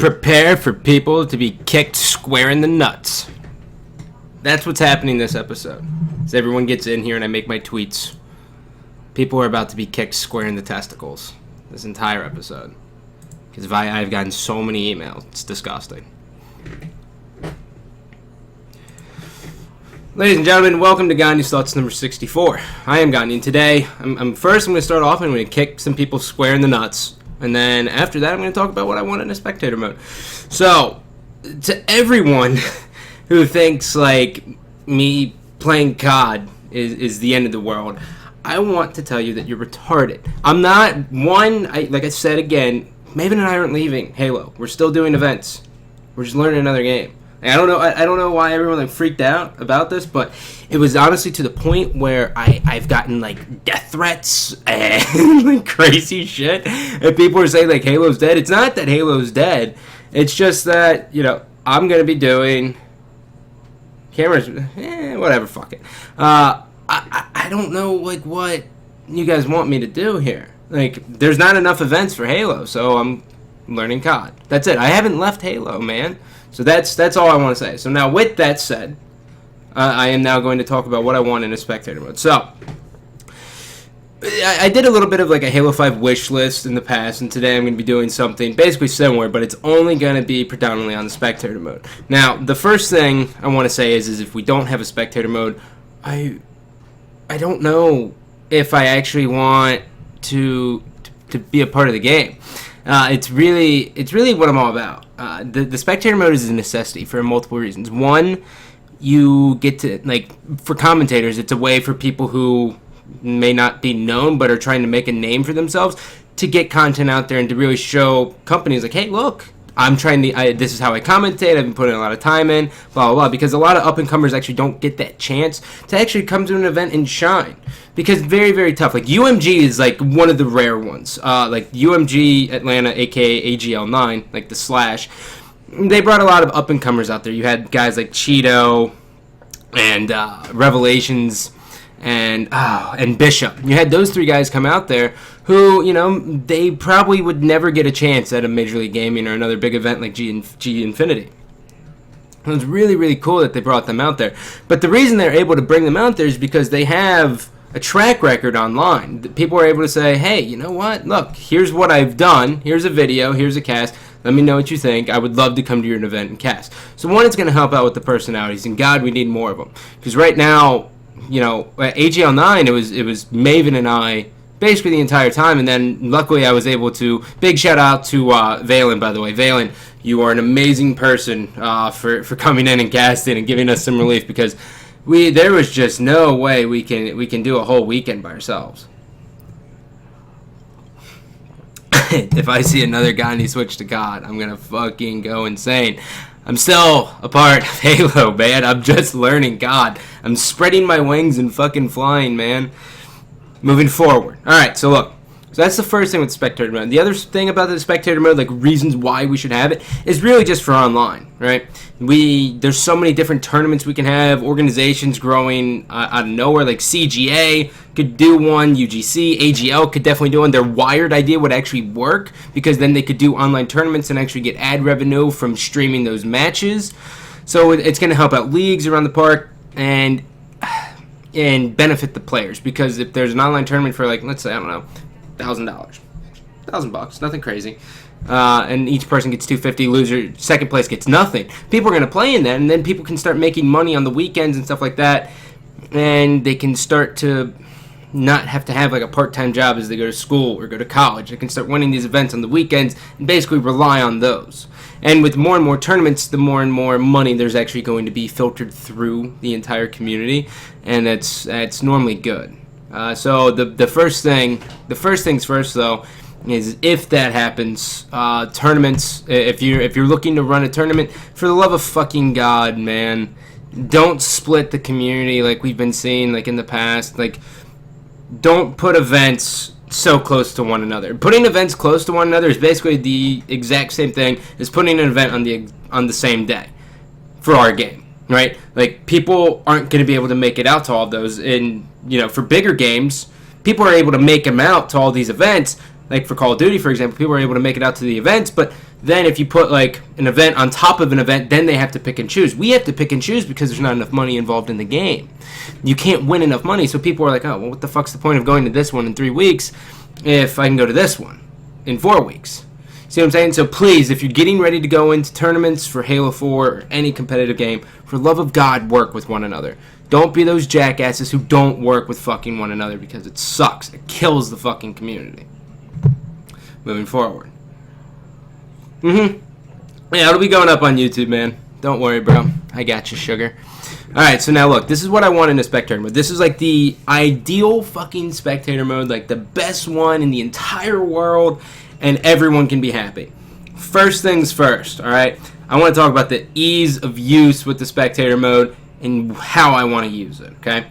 Prepare for people to be kicked square in the nuts. That's what's happening this episode. As everyone gets in here and I make my tweets, people are about to be kicked square in the testicles this entire episode. Because I've gotten so many emails. It's disgusting. Ladies and gentlemen, welcome to Gandhi's Thoughts number 64. I am Gandhi, and today, I'm going to start off and I'm going to kick some people square in the nuts. And then after that, I'm going to talk about what I want in a spectator mode. So, to everyone who thinks, like, me playing COD is the end of the world, I want to tell you that you're retarded. I'm not, like I said again, Maven and I aren't leaving Halo. We're still doing events. We're just learning another game. I don't know why everyone freaked out about this, but it was honestly to the point where I've gotten like death threats and like crazy shit, and people are saying like Halo's dead. It's not that Halo's dead. It's just that I'm gonna be doing cameras. Whatever. Fuck it. I don't know like what you guys want me to do here. Like there's not enough events for Halo, so I'm learning COD. That's it. I haven't left Halo, man. So that's all I want to say. So now with that said, I am now going to talk about what I want in a spectator mode. So I did a little bit of like a Halo 5 wish list in the past, and today I'm going to be doing something basically similar, but it's only going to be predominantly on the spectator mode. Now the first thing I want to say is if we don't have a spectator mode, I don't know if I actually want to be a part of the game. It's really what I'm all about. The spectator mode is a necessity for multiple reasons. One, you get to, like, for commentators, it's a way for people who may not be known but are trying to make a name for themselves to get content out there and to really show companies like, hey, look, I'm trying to, this is how I commentate, I've been putting a lot of time in, blah, blah, blah, because a lot of up-and-comers actually don't get that chance to actually come to an event and shine, because very, very tough. Like, UMG is, like, one of the rare ones. Like, UMG Atlanta, a.k.a. AGL9, like the Slash, they brought a lot of up-and-comers out there. You had guys like Cheeto and Revelations and Bishop. You had those three guys come out there who, they probably would never get a chance at a Major League Gaming or another big event like G Infinity. It was really, really cool that they brought them out there. But the reason they're able to bring them out there is because they have a track record online. People are able to say, hey, you know what? Look, here's what I've done. Here's a video. Here's a cast. Let me know what you think. I would love to come to your event and cast. So one, it's going to help out with the personalities. And God, we need more of them. Because right now, at AGL9, it was Maven and I basically the entire time, and then luckily I was able to, big shout out to Valen, by the way. Valen, you are an amazing person for coming in and casting and giving us some relief, because there was just no way we can do a whole weekend by ourselves. If I see another Gandhi switch to God, I'm gonna fucking go insane. I'm still a part of Halo, man. I'm just learning God. I'm spreading my wings and fucking flying, man. Moving forward. Alright, so look. So that's the first thing with spectator mode. The other thing about the spectator mode, like reasons why we should have it, is really just for online, right? There's so many different tournaments we can have, organizations growing out of nowhere, like CGA could do one, UGC, AGL could definitely do one. Their Wired idea would actually work, because then they could do online tournaments and actually get ad revenue from streaming those matches. So it's going to help out leagues around the park and benefit the players, because if there's an online tournament for, like, let's say, I don't know, $1,000, nothing crazy, and each person gets $250. Loser, second place gets nothing. People are going to play in that, and then people can start making money on the weekends and stuff like that, and they can start to not have to have like a part-time job as they go to school or go to college. They can start winning these events on the weekends and basically rely on those. And with more and more tournaments, the more and more money there's actually going to be filtered through the entire community, and that's normally good. So the first things first though is, if that happens, tournaments. If you're looking to run a tournament, for the love of fucking God, man, don't split the community like we've been seeing like in the past. Like, don't put events so close to one another. Putting events close to one another is basically the exact same thing as putting an event on the same day for our game, right? Like, people aren't going to be able to make it out to all of those. And, you know, for bigger games, people are able to make them out to all these events. Like for Call of Duty, for example, people are able to make it out to the events, but Then if you put like an event on top of an event, then they have to pick and choose. We have to pick and choose because there's not enough money involved in the game. You can't win enough money, so people are like, oh, well, what the fuck's the point of going to this one in 3 weeks if I can go to this one in 4 weeks? See what I'm saying? So please, if you're getting ready to go into tournaments for Halo 4 or any competitive game, for love of God, work with one another. Don't be those jackasses who don't work with fucking one another, because it sucks. It kills the fucking community. Moving forward. Yeah, it'll be going up on YouTube, man. Don't worry, bro. I got you, sugar. Alright, so now look. This is what I want in a spectator mode. This is like the ideal fucking spectator mode. Like the best one in the entire world. And everyone can be happy. First things first, alright? I want to talk about the ease of use with the spectator mode and how I want to use it, okay?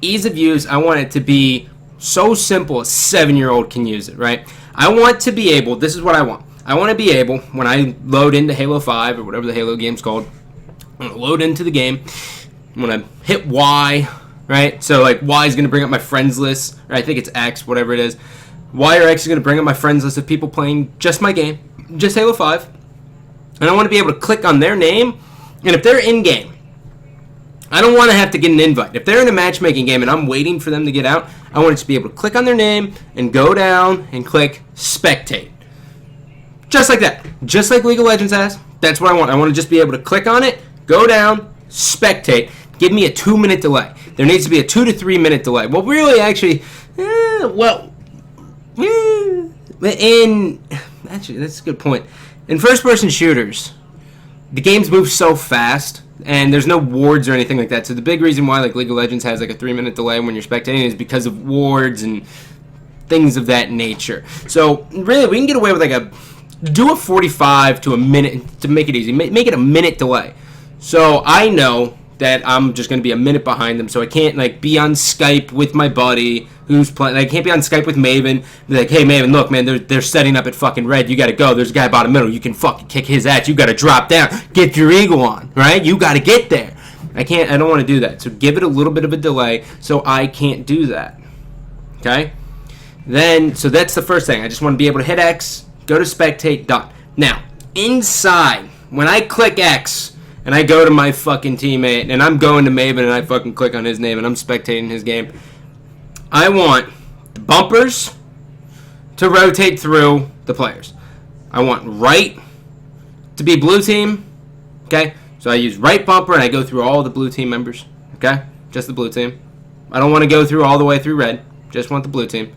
Ease of use, I want it to be so simple a 7-year-old can use it, right? I want to be able, this is what I want. I want to be able, when I load into Halo 5 or whatever the Halo game's called, I'm going to load into the game. I'm going to hit Y, right? So like Y is going to bring up my friends list, or I think it's X, whatever it is. Y or X is going to bring up my friends list of people playing just my game, just Halo 5. And I want to be able to click on their name, and if they're in-game, I don't want to have to get an invite. If they're in a matchmaking game and I'm waiting for them to get out, I want to just be able to click on their name and go down and click spectate. Just like that. Just like League of Legends has. That's what I want. I want to just be able to click on it, go down, spectate. Give me a 2-minute delay. There needs to be a 2 to 3 minute delay. Well, really, actually, actually, that's a good point. In first-person shooters, the games move so fast, and there's no wards or anything like that. So the big reason why like League of Legends has like a 3-minute delay when you're spectating is because of wards and things of that nature. So really, we can get away with like do a 45 to a minute to make it easy. Make it a minute delay. So I know that I'm just going to be a minute behind them, so I can't like be on Skype with my buddy who's playing. I can't be on Skype with Maven. Be like, hey Maven, look, man, they're setting up at fucking red. You got to go. There's a guy bottom middle. You can fucking kick his ass. You got to drop down. Get your eagle on, right? You got to get there. I don't want to do that. So give it a little bit of a delay, so I can't do that. Okay. Then, so that's the first thing. I just want to be able to hit X, go to spectate, done. Now, inside, when I click X, and I go to my fucking teammate, and I'm going to Maven, and I fucking click on his name, and I'm spectating his game, I want the bumpers to rotate through the players. I want right to be blue team, okay? So I use right bumper, and I go through all the blue team members, okay? Just the blue team. I don't want to go through all the way through red. Just want the blue team.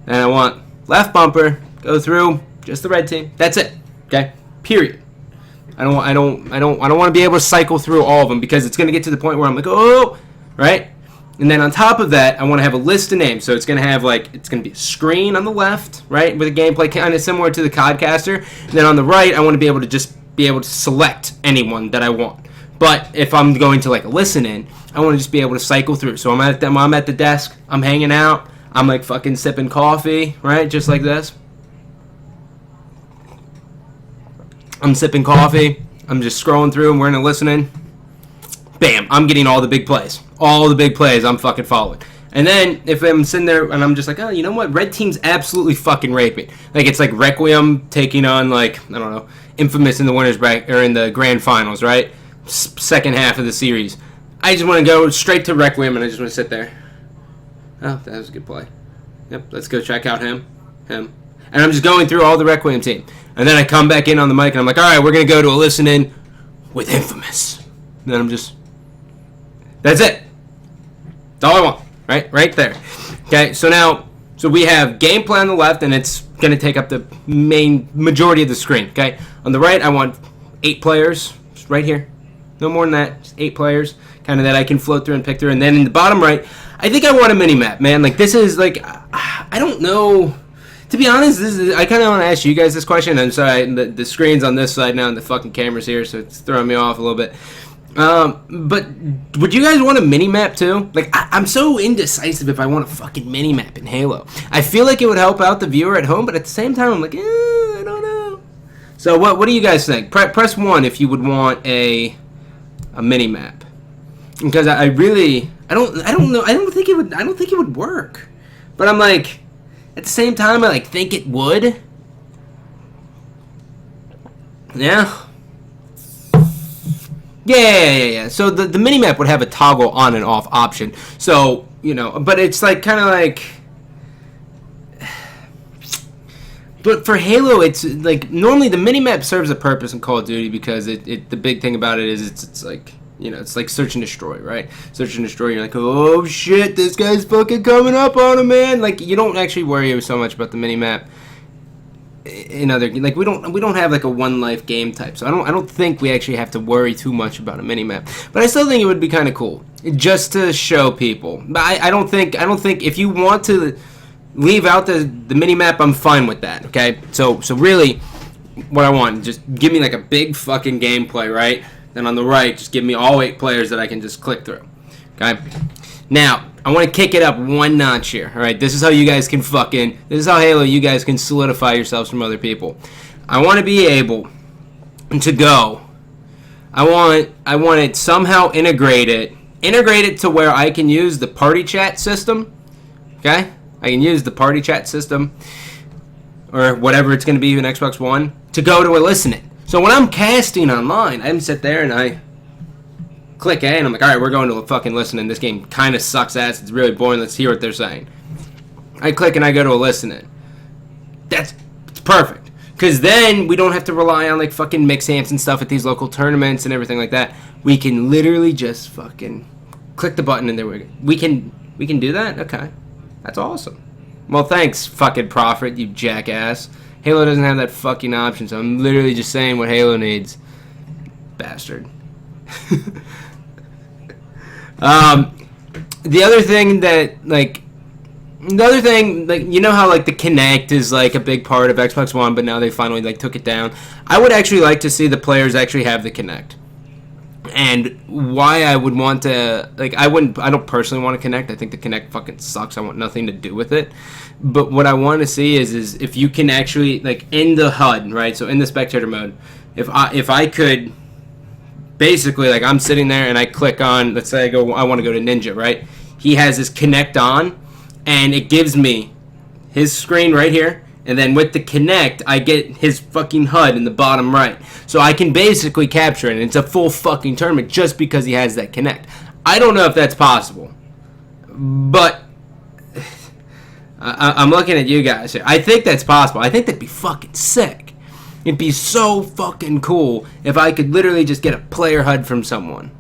And I want left bumper, go through just the red team. That's it, okay? Period. I don't want to be able to cycle through all of them, because it's going to get to the point where I'm like, oh, right? And then on top of that, I want to have a list of names. So it's going to have like, it's going to be a screen on the left, right, with a gameplay kind of similar to the Codcaster. And then on the right, I want to be able to just be able to select anyone that I want. But if I'm going to like a listen in, I want to just be able to cycle through. So I'm at the desk, I'm hanging out, I'm like fucking sipping coffee, right, just like this. I'm sipping coffee. I'm just scrolling through and we're in a listening. Bam, I'm getting all the big plays. All the big plays I'm fucking following. And then if I'm sitting there and I'm just like, oh, you know what? Red team's absolutely fucking raping. Like it's like Requiem taking on like, I don't know, Infamous in the winners bracket or in the grand finals, right? Second half of the series. I just want to go straight to Requiem and I just want to sit there. Oh, that was a good play. Yep, let's go check out him. And I'm just going through all the Requiem team. And then I come back in on the mic and I'm like, all right, we're going to go to a listen-in with Infamous. And then I'm just, that's it. That's all I want, right? Right there. Okay, so now, so we have gameplay on the left, and it's going to take up the main majority of the screen, okay? On the right, I want 8 players, just right here. No more than that, just 8 players, kind of that I can float through and pick through. And then in the bottom right, I think I want a mini-map, man. Like, this is, like, I don't know. To be honest, I kind of want to ask you guys this question. I'm sorry, the screen's on this side now and the fucking camera's here, so it's throwing me off a little bit. But would you guys want a mini-map too? Like, I'm so indecisive if I want a fucking mini-map in Halo. I feel like it would help out the viewer at home, but at the same time, I'm like, I don't know. So what do you guys think? Press 1 if you would want a mini-map. Because I don't know. I don't think it would work. But I'm like, at the same time, I like think it would. Yeah. Yeah. So the mini-map would have a toggle on and off option. So, but it's like kind of like... But for Halo, it's like normally the mini-map serves a purpose in Call of Duty because the big thing about it is it's like, it's like search and destroy, right? Search and destroy, you're like, oh shit, this guy's fucking coming up on him, man. Like, you don't actually worry so much about the mini-map in other, like, we don't have like a one life game type, so I don't think we actually have to worry too much about a mini-map. But I still think it would be kind of cool just to show people. But I don't think if you want to leave out the mini-map, I'm fine with that, okay? So really, what I want, just give me like a big fucking gameplay, right? Then on the right, just give me all 8 players that I can just click through, okay? Now, I want to kick it up one notch here, all right? This is how you guys can this is how Halo, you guys can solidify yourselves from other people. I want to be able to go, I want it somehow integrated to where I can use the party chat system, okay? I can use the party chat system or whatever it's going to be in Xbox One to go to a listening. So when I'm casting online, I can sit there and I click A and I'm like, all right, we're going to a fucking listening. This game kind of sucks ass. It's really boring. Let's hear what they're saying. I click and I go to a listening. It's perfect. Because then we don't have to rely on like fucking mix amps and stuff at these local tournaments and everything like that. We can literally just fucking click the button and there we can do that? Okay. That's awesome. Well, thanks, fucking Prophet, you jackass. Halo doesn't have that fucking option, so I'm literally just saying what Halo needs. Bastard. The other thing, you know how, like, the Kinect is, like, a big part of Xbox One, but now they finally, like, took it down? I would actually like to see the players actually have the Kinect. And why I would want to, like, I don't personally want to Kinect. I think the Kinect fucking sucks. I want nothing to do with it. But what I want to see is if you can actually, like, in the HUD, right? So in the spectator mode, if I could, basically, like, I'm sitting there and I click on, let's say I want to go to Ninja, right? He has his Kinect on, and it gives me his screen right here. And then with the Kinect, I get his fucking HUD in the bottom right. So I can basically capture it, and it's a full fucking tournament just because he has that Kinect. I don't know if that's possible. But I'm looking at you guys here. I think that's possible. I think that'd be fucking sick. It'd be so fucking cool if I could literally just get a player HUD from someone.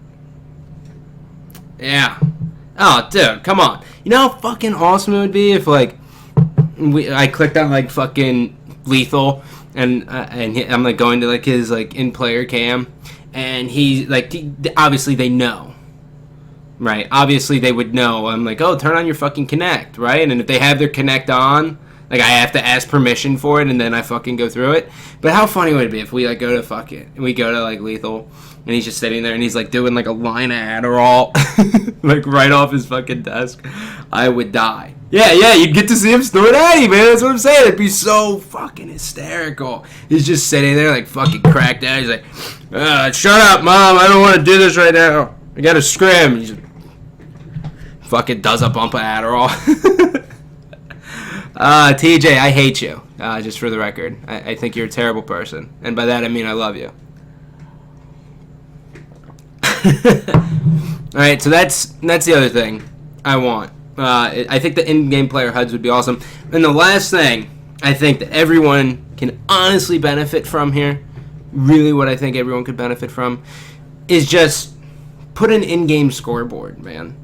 Yeah. Oh, dude, come on. You know how fucking awesome it would be if, like, I clicked on like fucking Lethal and I'm like going to like his like in player cam and obviously they know, right? Obviously they would know. I'm like, oh, turn on your fucking Kinect, right? And if they have their Kinect on, like I have to ask permission for it and then I fucking go through it. But how funny would it be if we like go to like Lethal and he's just sitting there and he's like doing like a line of Adderall like right off his fucking desk? I would die. Yeah, you'd get to see him snort Addy, man. That's what I'm saying. It'd be so fucking hysterical. He's just sitting there like fucking cracked out. He's like, shut up, Mom. I don't want to do this right now. I got to scrim. He just fucking does a bump of Adderall. TJ, I hate you. Just for the record. I think you're a terrible person. And by that I mean I love you. Alright, so that's the other thing I want. I think the in-game player HUDs would be awesome. And the last thing I think that everyone can honestly benefit from here, really what I think everyone could benefit from, is just put an in-game scoreboard, man.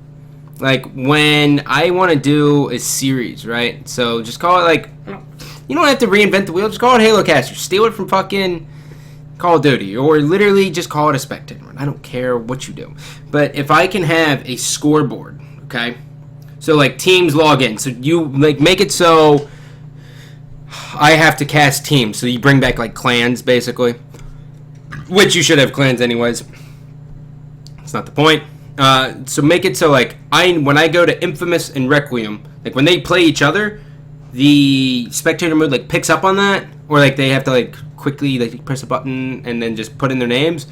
Like, when I want to do a series, right? So just call it, like, you don't have to reinvent the wheel. Just call it Halo Caster. Steal it from fucking Call of Duty. Or literally just call it a spectator. I don't care what you do. But if I can have a scoreboard, okay? So, like, teams log in. So you, like, make it so I have to cast teams. So you bring back, like, clans, basically. Which you should have clans anyways. That's not the point. So make it so, like, when I go to Infamous and Requiem, like, when they play each other, the spectator mode, like, picks up on that. Or, like, they have to, like, quickly, like, press a button and then just put in their names.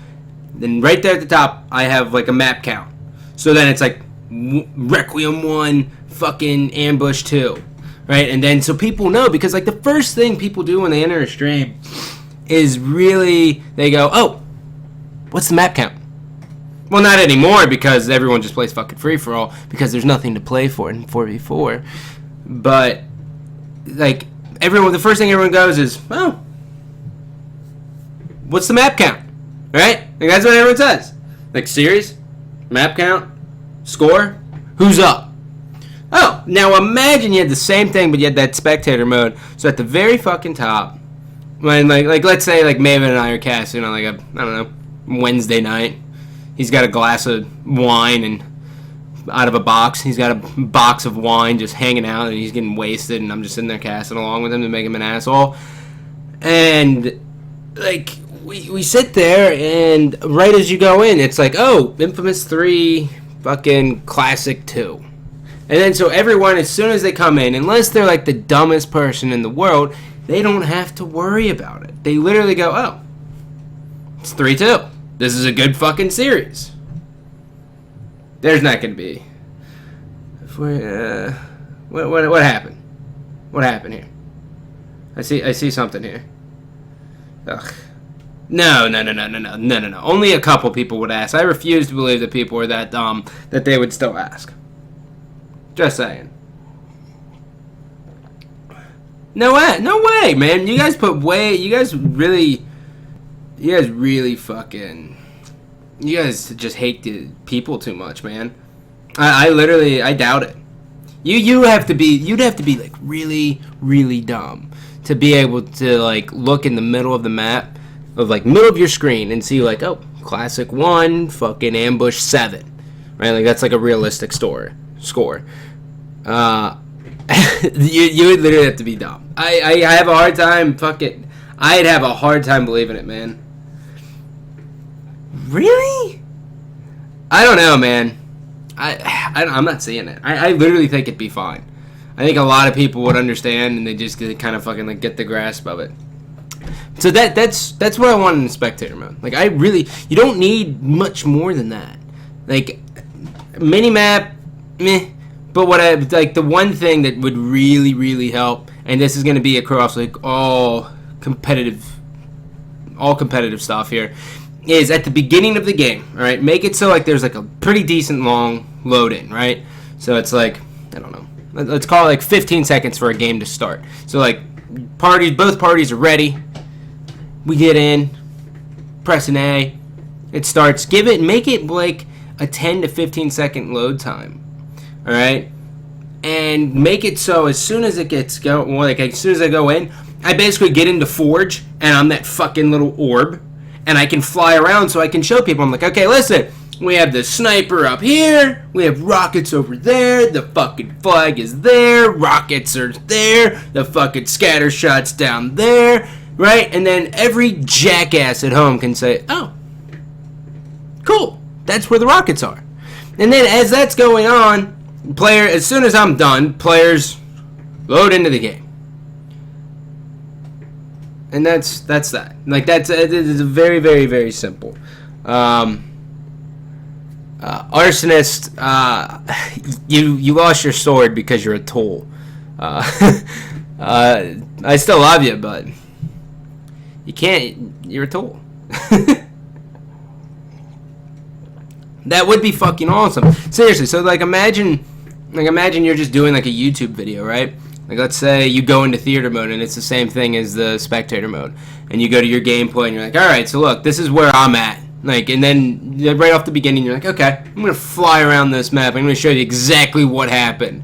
Then right there at the top, I have, like, a map count. So then it's, like, Requiem 1, fucking Ambush 2, right? And then so people know, because like the first thing people do when they enter a stream is really, they go, oh, what's the map count? Well, not anymore, because everyone just plays fucking free-for-all, because there's nothing to play for in 4v4. But, like, the first thing everyone goes is, oh, what's the map count? Right? Like, that's what everyone says. Like, series, map count, score, who's up? Oh, now imagine you had the same thing, but you had that spectator mode. So at the very fucking top, when, like let's say, like, Maven and I are casting on, like, I don't know, Wednesday night. He's got a glass of wine and out of a box. He's got a box of wine just hanging out, and he's getting wasted, and I'm just sitting there casting along with him to make him an asshole. And, like, we sit there, and right as you go in, it's like, oh, Infamous 3, fucking Classic 2. And then so everyone, as soon as they come in, unless they're like the dumbest person in the world, they don't have to worry about it. They literally go, oh, it's 3-2. This is a good fucking series. There's not going to be. What happened? What happened here? I see something here. Ugh. No. Only a couple people would ask. I refuse to believe that people are that dumb that they would still ask. Just saying. No way, man. You guys just hate the people too much, man. I doubt it. You'd have to be like really, really dumb to be able to like look in the middle of the map, of like middle of your screen, and see like, oh, Classic 1, fucking Ambush 7. Right? Like that's like a realistic score. You would literally have to be dumb. I have a hard time I'd have a hard time believing it, man. Really? I don't know, man. I'm not seeing it. I literally think it'd be fine. I think a lot of people would understand, and they just kind of fucking like get the grasp of it. So that's what I want in the spectator mode. Like you don't need much more than that. Like Minimap, meh. But what I like, the one thing that would really, really help, and this is going to be across like all competitive stuff here, is at the beginning of the game. All right, make it so like there's like a pretty decent long load in, right? So it's like, I don't know, let's call it like 15 seconds for a game to start. So like both parties are ready. We get in, press an A, it starts. Make it like a 10 to 15 second load time. All right, and make it so as soon as it gets going, like as soon as I go in, I basically get into Forge, and I'm that fucking little orb, and I can fly around so I can show people. I'm like, okay, listen, we have the sniper up here, we have rockets over there, the fucking flag is there, rockets are there, the fucking scatter shots down there, right? And then every jackass at home can say, oh, cool, that's where the rockets are. And then as that's going on, as soon as I'm done, players load into the game. And that's that. Like it's very, very, very simple. Arsonist, you lost your sword because you're a tool. I still love you, but you can't. You're a tool. That would be fucking awesome. Seriously, so like imagine you're just doing like a YouTube video, right? Like let's say you go into theater mode and it's the same thing as the spectator mode. And you go to your gameplay and you're like, alright, so look, this is where I'm at. Like, and then right off the beginning you're like, okay, I'm gonna fly around this map, I'm gonna show you exactly what happened.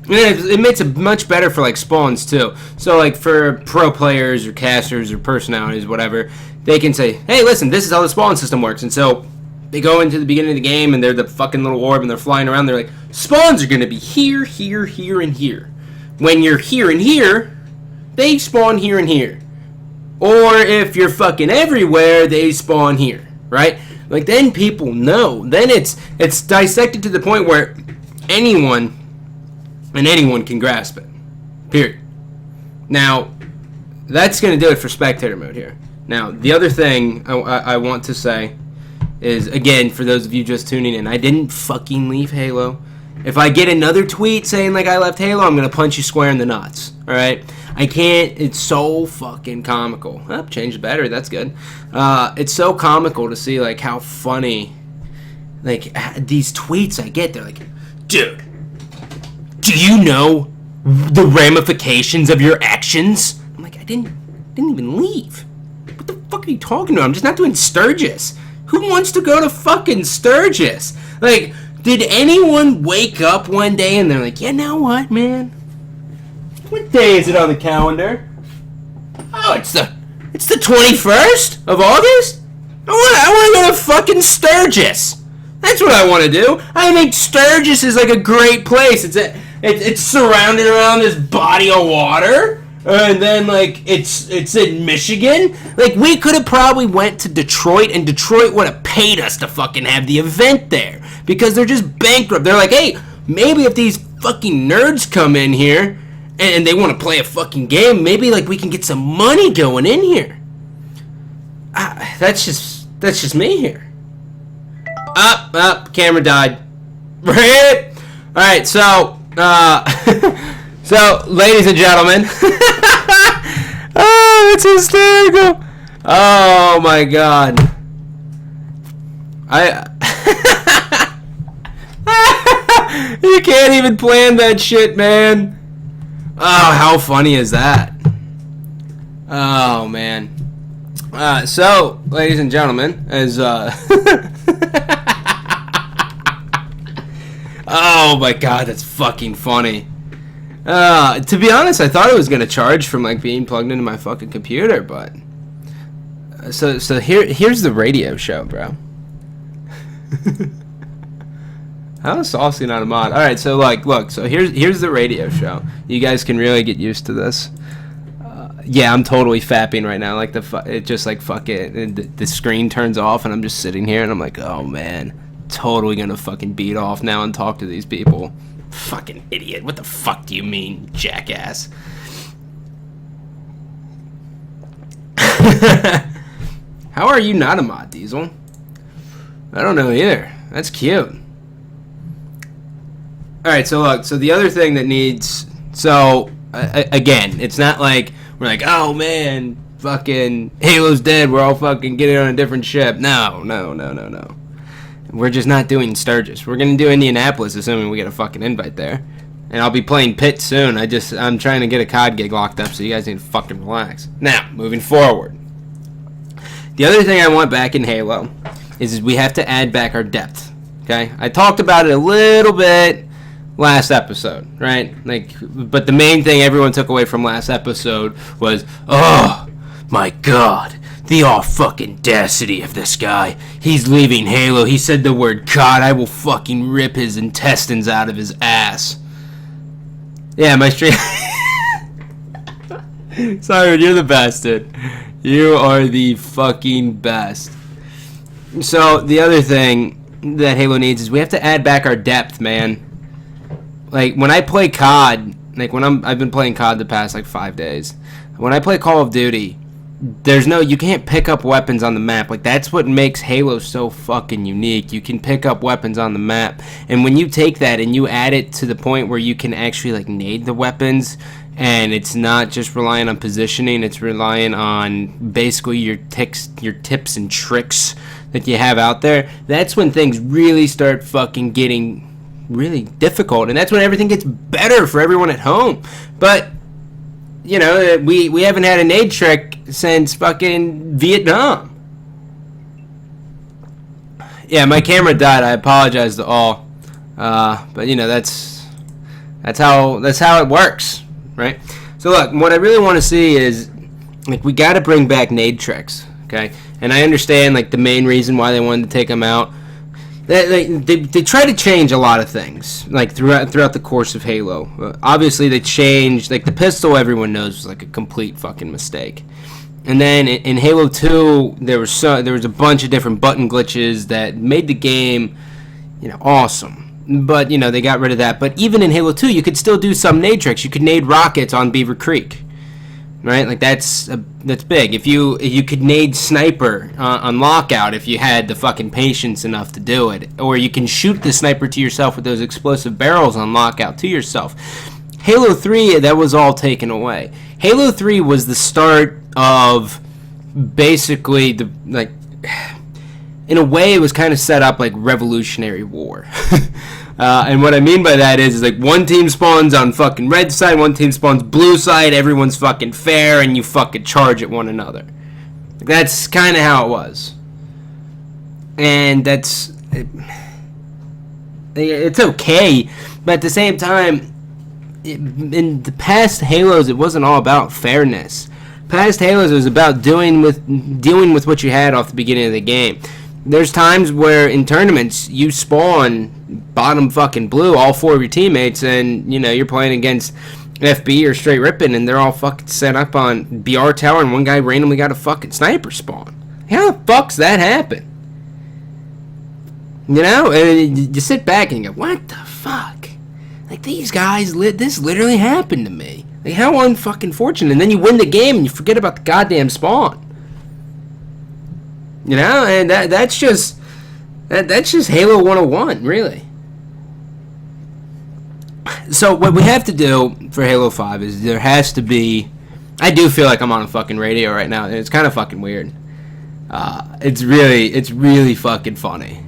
And then it makes it much better for like spawns too. So like for pro players or casters or personalities, whatever, they can say, hey listen, this is how the spawn system works. And so they go into the beginning of the game and they're the fucking little orb and they're flying around. They're like, spawns are going to be here, here, here, and here. When you're here and here, they spawn here and here. Or if you're fucking everywhere, they spawn here, right? Like then people know. Then it's dissected to the point where anyone can grasp it. Period. Now, that's going to do it for spectator mode here. Now, the other thing I want to say is, again, for those of you just tuning in, I didn't fucking leave Halo. If I get another tweet saying like I left Halo, I'm going to punch you square in the nuts, alright? I can't. It's so fucking comical. Oh, change the battery. That's good. It's so comical to see like how funny, like these tweets I get. They're like, dude, do you know the ramifications of your actions? I'm like, I didn't even leave. What the fuck are you talking about? I'm just not doing Sturgis. Who wants to go to fucking Sturgis? Like, did anyone wake up one day and they're like, you know what, man? What day is it on the calendar? Oh, it's the 21st of August? I want to go to fucking Sturgis. That's what I want to do. I think Sturgis is like a great place. It's surrounded around this body of water. And then, like, it's in Michigan. Like, we could have probably went to Detroit, and Detroit would have paid us to fucking have the event there. Because they're just bankrupt. They're like, hey, maybe if these fucking nerds come in here, and they want to play a fucking game, maybe, like, we can get some money going in here. That's just me here. Camera died. Right? Alright, so, so, ladies and gentlemen, oh, it's hysterical. Oh my god. You can't even plan that shit, man. Oh, how funny is that? Oh man. So, ladies and gentlemen, as oh my god, that's fucking funny. To be honest, I thought it was gonna charge from like being plugged into my fucking computer, but so here's the radio show, bro. How is Saucy not a mod? All right, so like, look, so here's the radio show. You guys can really get used to this. Yeah, I'm totally fapping right now. Like it just like fuck it, and the screen turns off, and I'm just sitting here, and I'm like, oh man, totally gonna fucking beat off now and talk to these people. Fucking idiot. What the fuck do you mean, jackass? How are you not a mod, Diesel? I don't know either. That's cute. Alright, so look, so the other thing that needs... So, again, it's not like we're like, oh man, fucking Halo's dead, we're all fucking getting on a different ship. No. We're just not doing Sturgis. We're gonna do Indianapolis, assuming we get a fucking invite there. And I'll be playing Pitt soon. I'm trying to get a COD gig locked up, so you guys need to fucking relax. Now, moving forward. The other thing I want back in Halo is we have to add back our depth. Okay? I talked about it a little bit last episode, right? Like, but the main thing everyone took away from last episode was, oh my god, the all-fucking audacity of this guy. He's leaving Halo. He said the word COD. I will fucking rip his intestines out of his ass. Yeah, my stream... Simon, you're the best, dude. You are the fucking best. So, the other thing that Halo needs is we have to add back our depth, man. Like, when I play COD, like, I've been playing COD the past, like, 5 days. When I play Call of Duty... you can't pick up weapons on the map. Like, that's what makes Halo so fucking unique. You can pick up weapons on the map, and when you take that and you add it to the point where you can actually like nade the weapons, and it's not just relying on positioning, it's relying on basically your tips and tricks that you have out there. That's when things really start fucking getting really difficult, and that's when everything gets better for everyone at home. But you know, we haven't had a nade trick since fucking Vietnam. Yeah, my camera died. I apologize to all. But you know, that's how it works, right? So look, what I really want to see is like we got to bring back nade tricks, okay? And I understand like the main reason why they wanted to take them out. They try to change a lot of things like throughout the course of Halo. Obviously, they changed like the pistol. Everyone knows was like a complete fucking mistake. And then in Halo 2, there was a bunch of different button glitches that made the game, you know, awesome. But you know they got rid of that. But even in Halo 2, you could still do some nade tricks. You could nade rockets on Beaver Creek. Right, like that's big. If you could nade sniper on lockout if you had the fucking patience enough to do it, or you can shoot the sniper to yourself with those explosive barrels on lockout to yourself. Halo 3, that was all taken away. Halo 3 was the start of basically the, like, in a way it was kind of set up like Revolutionary War. And what I mean by that is like one team spawns on fucking red side, one team spawns blue side, everyone's fucking fair, and you fucking charge at one another. That's kind of how it was. And it's okay, but at the same time, in the past Halos, it wasn't all about fairness. Past Halos, it was about dealing with what you had off the beginning of the game. There's times where in tournaments you spawn bottom fucking blue, all four of your teammates, and you're playing against FB or straight ripping, and they're all fucking set up on BR tower, and one guy randomly got a fucking sniper spawn. How the fuck's that happen? And you sit back and you go, what the fuck? Like, these guys, this literally happened to me. Like, how unfucking fortunate. And then you win the game and you forget about the goddamn spawn. And that's just Halo 101, really. So what we have to do for Halo 5 is there has to be... I do feel like I'm on a fucking radio right now, and it's kind of fucking weird. It's really fucking funny.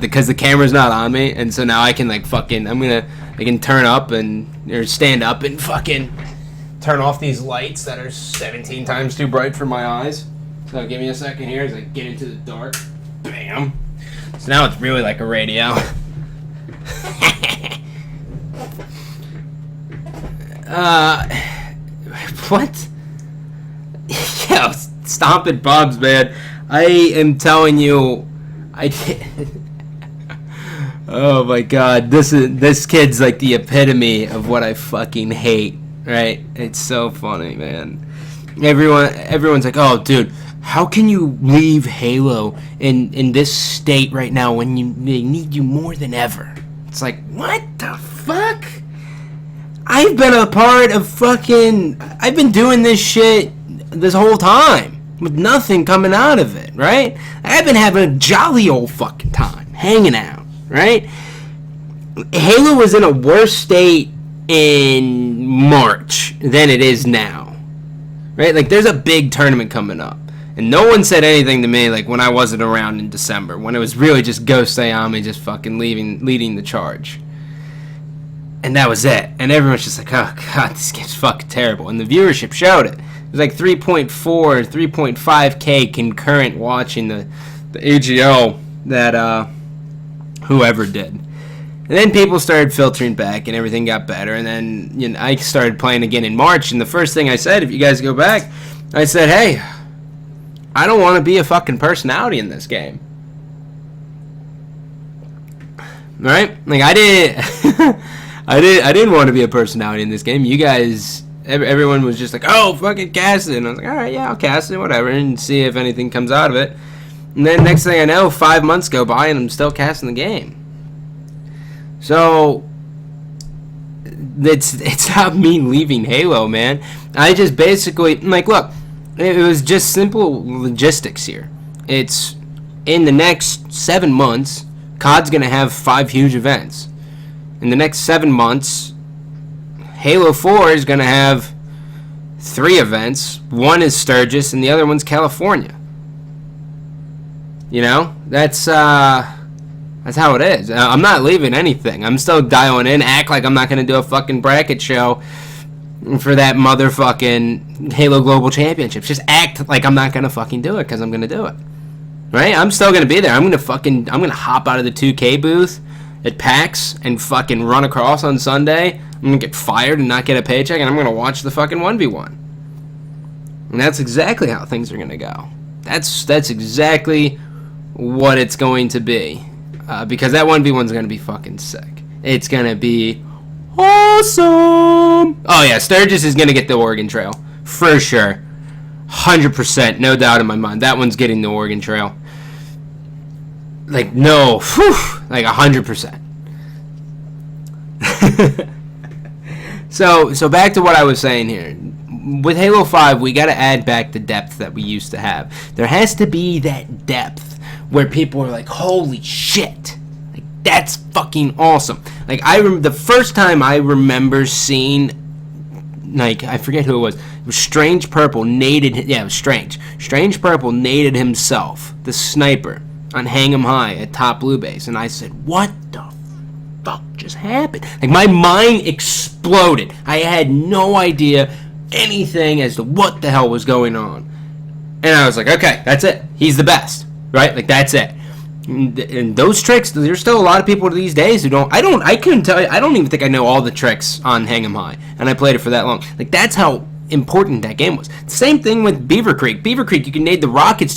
Because the camera's not on me, and so now I can I can turn up or stand up and fucking turn off these lights that are 17 times too bright for my eyes. So give me a second here as I get into the dark. Bam. So now it's really like a radio. What? Yo, stomping Bob's, man. I am telling you, oh my god, this kid's like the epitome of what I fucking hate, right? It's so funny, man. Everyone's like, oh, dude, how can you leave Halo in this state right now when they need you more than ever? It's like, what the fuck? I've been a part of I've been doing this shit this whole time with nothing coming out of it, right? I've been having a jolly old fucking time hanging out, right? Halo was in a worse state in March than it is now, right? Like, there's a big tournament coming up, and no one said anything to me like when I wasn't around in December, when it was really just Ghost Ayami just fucking leading the charge. And that was it. And everyone's just like, oh, God, this game's fucking terrible. And the viewership showed it. It was like 3.4, 3.5K concurrent watching the AGL that whoever did. And then people started filtering back and everything got better. And then I started playing again in March. And the first thing I said, if you guys go back, I said, hey, I don't want to be a fucking personality in this game. Right? Like, I didn't want to be a personality in this game. You guys, everyone was just like, oh, fucking cast it. And I was like, all right, yeah, I'll cast it, whatever, and see if anything comes out of it. And then next thing I know, 5 months go by and I'm still casting the game. So, it's not me leaving Halo, man. I just basically, like, look, it was just simple logistics here. It's, in the next 7 months, COD's going to have 5 huge events. In the next 7 months, Halo 4 is going to have 3 events. One is Sturgis, and the other one's California. That's how it is. I'm not leaving anything. I'm still dialing in, act like I'm not going to do a fucking bracket show for that motherfucking Halo Global Championships. Just act like I'm not going to fucking do it, because I'm going to do it. Right? I'm still going to be there. I'm going to hop out of the 2K booth at PAX and fucking run across on Sunday. I'm going to get fired and not get a paycheck, and I'm going to watch the fucking 1v1. And that's exactly how things are going to go. That's exactly what it's going to be. Because that 1v1 is going to be fucking sick. It's going to be awesome. Oh, yeah, Sturgis is going to get the Oregon Trail. For sure. 100%. No doubt in my mind. That one's getting the Oregon Trail. Like, no. Whew, like, 100%. So back to what I was saying here. With Halo 5, we got to add back the depth that we used to have. There has to be that depth where people are like, holy shit. Like, that's fucking awesome. Like, the first time I remember seeing, like, I forget who it was. It was Strange Purple naded. Yeah, it was Strange. Strange Purple naded himself, the sniper, on Hang 'em High at top blue base, and I said, "What the fuck just happened?" Like, my mind exploded. I had no idea anything as to what the hell was going on, and I was like, "Okay, that's it. He's the best, right? Like, that's it." And those tricks, there's still a lot of people these days who I couldn't tell you, I don't even think I know all the tricks on Hang 'em High, and I played it for that long. Like, that's how important that game was. Same thing with Beaver Creek. Beaver Creek, you can nade the rockets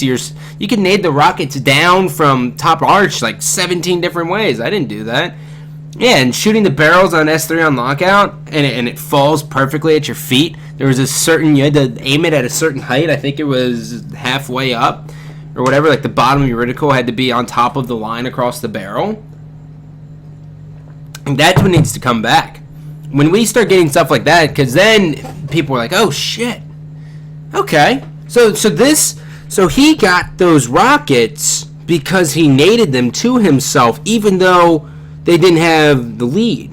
down from top arch like 17 different ways. I didn't do that. Yeah, and shooting the barrels on S3 on lockout, and it falls perfectly at your feet. There was you had to aim it at a certain height. I think it was halfway up, or whatever, like the bottom of your reticle had to be on top of the line across the barrel. And that's what needs to come back. When we start getting stuff like that, because then people are like, "Oh shit, okay, so he got those rockets because he naded them to himself, even though they didn't have the lead."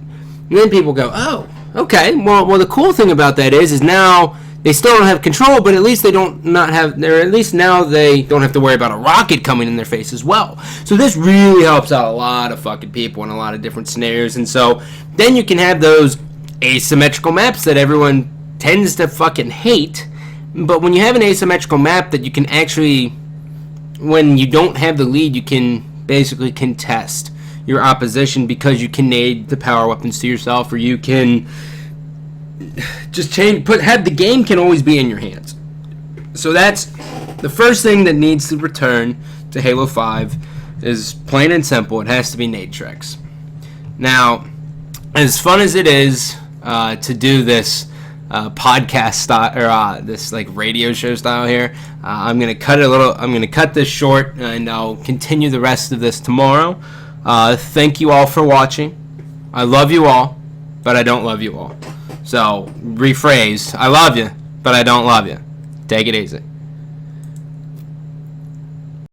And then people go, "Oh, okay, well, the cool thing about that is now they still don't have control, but at least they don't have to worry about a rocket coming in their face as well." So this really helps out a lot of fucking people in a lot of different scenarios. And so then you can have those asymmetrical maps that everyone tends to fucking hate. But when you have an asymmetrical map that you can actually, when you don't have the lead, you can basically contest your opposition because you can nade the power weapons to yourself, or you can just the game can always be in your hands. So that's the first thing that needs to return to Halo 5 is plain and simple. It has to be nade tricks. Now, as fun as it is to do this podcast style, or this like radio show style here, I'm gonna cut this short, and I'll continue the rest of this tomorrow. Thank you all for watching. I love you all, but I don't love you all. So, rephrase, I love you, but I don't love you. Take it easy.